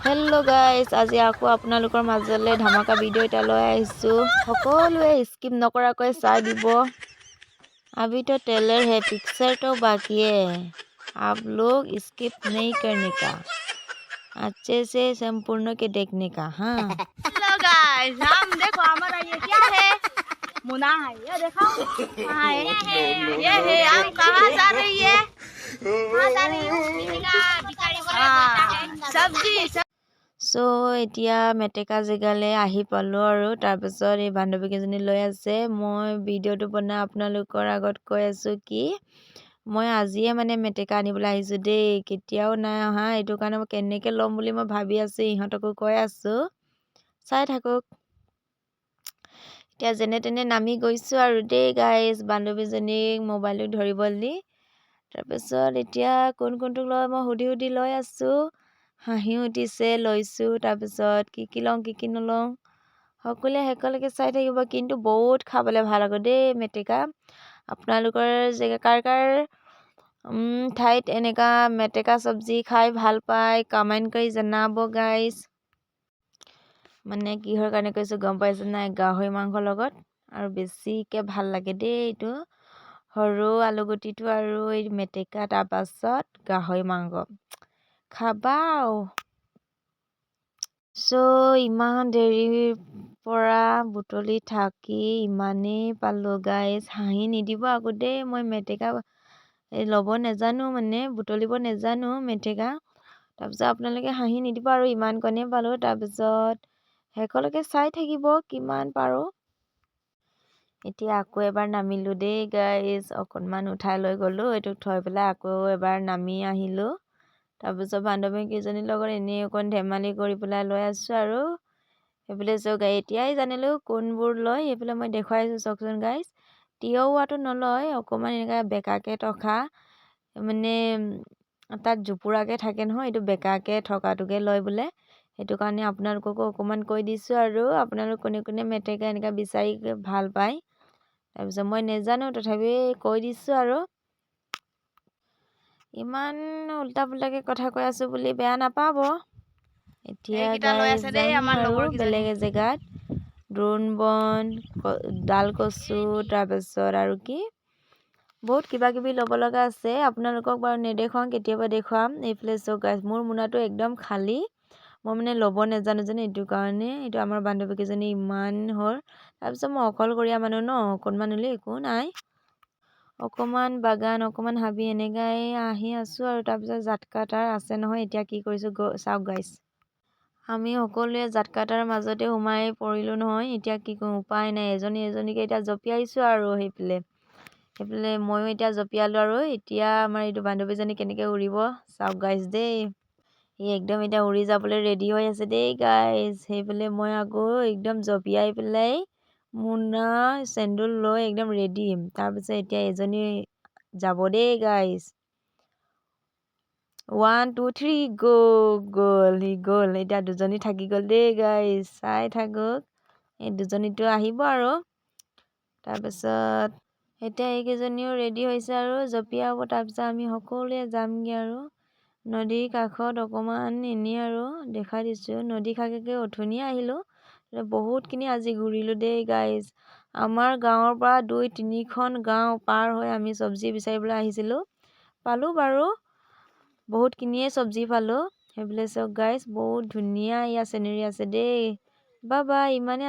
Hello' guys, আজি আকৌ আপোনালোকৰ মাজলৈ ধামাকা ভিডিঅ' এটা লৈ আহিছোঁ। সকলোৱে স্কিপ নকৰাকৈ চাই দিব। अभी तो ट्रेलर है, पिक्चर तो बाकी है। आप लोग स्किप नहीं करने का, अच्छे से संपूर्ण के देखने का। हाँ हेलो गाइस, हम देखो हमारा ये क्या है? मुना है, ये देखो कहाँ है? ये है, हम कहाँ जा रही है? कहाँ जा रही हूँ? सब्जी सो এতিয়া মেটেকা জেগালৈ আহি পালোঁ আৰু তাৰপিছত এই বান্ধৱীকেইজনী লৈ আছে। মই ভিডিঅ'টো বনাই আপোনালোকৰ আগত কৈ আছোঁ কি মই আজিয়ে মানে মেটেকা আনিবলৈ আহিছোঁ দেই, কেতিয়াও নাই অহা। এইটো কাৰণে মই কেনেকৈ ল'ম বুলি মই ভাবি আছোঁ, ইহঁতকো কৈ আছোঁ, চাই থাকক। এতিয়া যেনে তেনে নামি গৈছোঁ আৰু দেই গাইজ, বান্ধৱীজনীক মোবাইলটো ধৰিবলৈ দি। তাৰপিছত এতিয়া কোনটোক লয় মই সুধি সুধি লৈ আছোঁ। হাঁহি উঠিছে, লৈছোঁ। তাৰপিছত কি লওঁ কি নলওঁ সকলোৱে শেষলৈকে চাই থাকিব। কিন্তু বহুত খাবলৈ ভাল আকৌ দেই মেটেকা। আপোনালোকৰ জেগা কাৰ ঠাইত এনেকুৱা মেটেকা চব্জি খাই ভাল পায় কমেণ্ট কৰি জনাব গাইজ। মানে কিহৰ কাৰণে কৈছোঁ গম পাইছে নাই? গাহৰি মাংসৰ লগত আৰু বেছিকৈ ভাল লাগে দেই এইটো। সৰু আলুগুটিটো আৰু এই মেটেকা, তাৰপাছত গাহৰি মাংস খাবা আৰু। ইমান দেৰিৰ পৰা বুটলি থাকি ইমানেই পালোঁ গাইজ। হাঁহি নিদিব আকৌ দেই, মই মেটেকা ল'ব নাজানো, মানে বুটলিব নাজানো মেটেকা। তাৰপিছত আপোনালোকে হাঁহি নিদিব আৰু ইমান কণে পালোঁ। তাৰপিছত শেষলৈকে চাই থাকিব কিমান পাৰোঁ। এতিয়া আকৌ এবাৰ নামিলোঁ দেই গাইজ, অকণমান উঠাই লৈ গ'লোঁ, এইটোক থৈ পেলাই আকৌ এবাৰ নামি আহিলোঁ। তাৰপিছত বান্ধৱীকেইজনীৰ লগত এনেই অকণ ধেমালি কৰি পেলাই লৈ আছোঁ আৰু। সেইফালে চাওক, এতিয়াই জানিলোঁ কোনবোৰ লয়, সেইফালে মই দেখুৱাইছোঁ চাওকচোন গাইজ। তিয়ঁহটো নলয়, অকণমান এনেকৈ বেকাকৈ থকা, মানে তাত জোপোৰাকৈ থাকে নহয়, এইটো বেকাকৈ থকাটোকে লয় বোলে। সেইটো কাৰণে আপোনালোককো অকণমান কৈ দিছোঁ আৰু। আপোনালোক কোনে কোনে মেটেকা এনেকৈ বিচাৰি ভাল পায়। তাৰপিছত মই নেজানো, তথাপি কৈ দিছোঁ আৰু। ইমান উল্টা পুল্টাকৈ কথা কৈ আছোঁ বুলি বেয়া নাপাব। এতিয়া গাইজ যাম আৰু বেলেগ জেগাত। দ্ৰোণ বন, ডাল কচু, তাৰপিছত আৰু কি বহুত কিবা কিবি ল'ব লগা আছে। আপোনালোকক বাৰু নেদেখুৱাম, কেতিয়াবা দেখুৱাম। এইফালে চাওক গাইজ, মোৰ মোনাটো একদম খালী। মই মানে ল'ব নাজানো যেন, এইটো কাৰণে। এইটো আমাৰ বান্ধৱীকেইজনী ইমান হ'ল। তাৰপিছত মই অকলশৰীয়া মানুহ ন, অকণমান হ'লে একো নাই। অকণমান বাগান, অকণমান হাবি এনেকৈ আহি আছোঁ আৰু। তাৰপিছত জাতকাটাৰ আছে নহয়, এতিয়া কি কৰিছোঁ চাওক গাইজ। আমি সকলোৱে জাতকাটাৰ মাজতে সোমাই পৰিলোঁ নহয়। এতিয়া কি কৰোঁ, উপায় নাই। এজনীকে এতিয়া জঁপিয়াইছোঁ আৰু সেইফালে ময়ো এতিয়া জঁপিয়ালোঁ আৰু। এতিয়া আমাৰ এইটো বান্ধৱীজনী কেনেকৈ উৰিব চাওক গাইজ দেই। সি একদম এতিয়া উৰি যাবলৈ ৰেডি হৈ আছে দেই গাইজ। সেইফালে মই আকৌ একদম জঁপিয়াই পেলাই মোনা চেণ্ডেল লৈ একদম ৰেডি। তাৰপিছত এতিয়া এজনী যাব দেই গাইজ। 1 2 3 গ'ল। সি গ'ল। এতিয়া দুজনী থাকি গ'ল দেই গাইজ, চাই থাকক। এই দুজনীটো আহিব আৰু। তাৰপিছত এতিয়া এইকেইজনীও ৰেডি হৈছে আৰু জঁপিয়াব। তাৰপিছত আমি সকলোৱে যামগৈ আৰু। নদীৰ কাষত অকণমান এনেই আৰু দেখাই দিছোঁ। নদী কাষেকে অথনিয়ে আহিলোঁ, বহুতখিনি আজি ঘূৰিলোঁ দেই গাইজ। আমাৰ গাঁৱৰ পৰা 2-3খন গাঁও পাৰ হৈ আমি চব্জি বিচাৰিবলৈ আহিছিলোঁ। পালোঁ বাৰু, বহুতখিনিয়ে চব্জি পালোঁ। সেইফালে চাওক গাইজ, বহুত ধুনীয়া ইয়াত চিনেৰী আছে দেই। বাই ইমানে।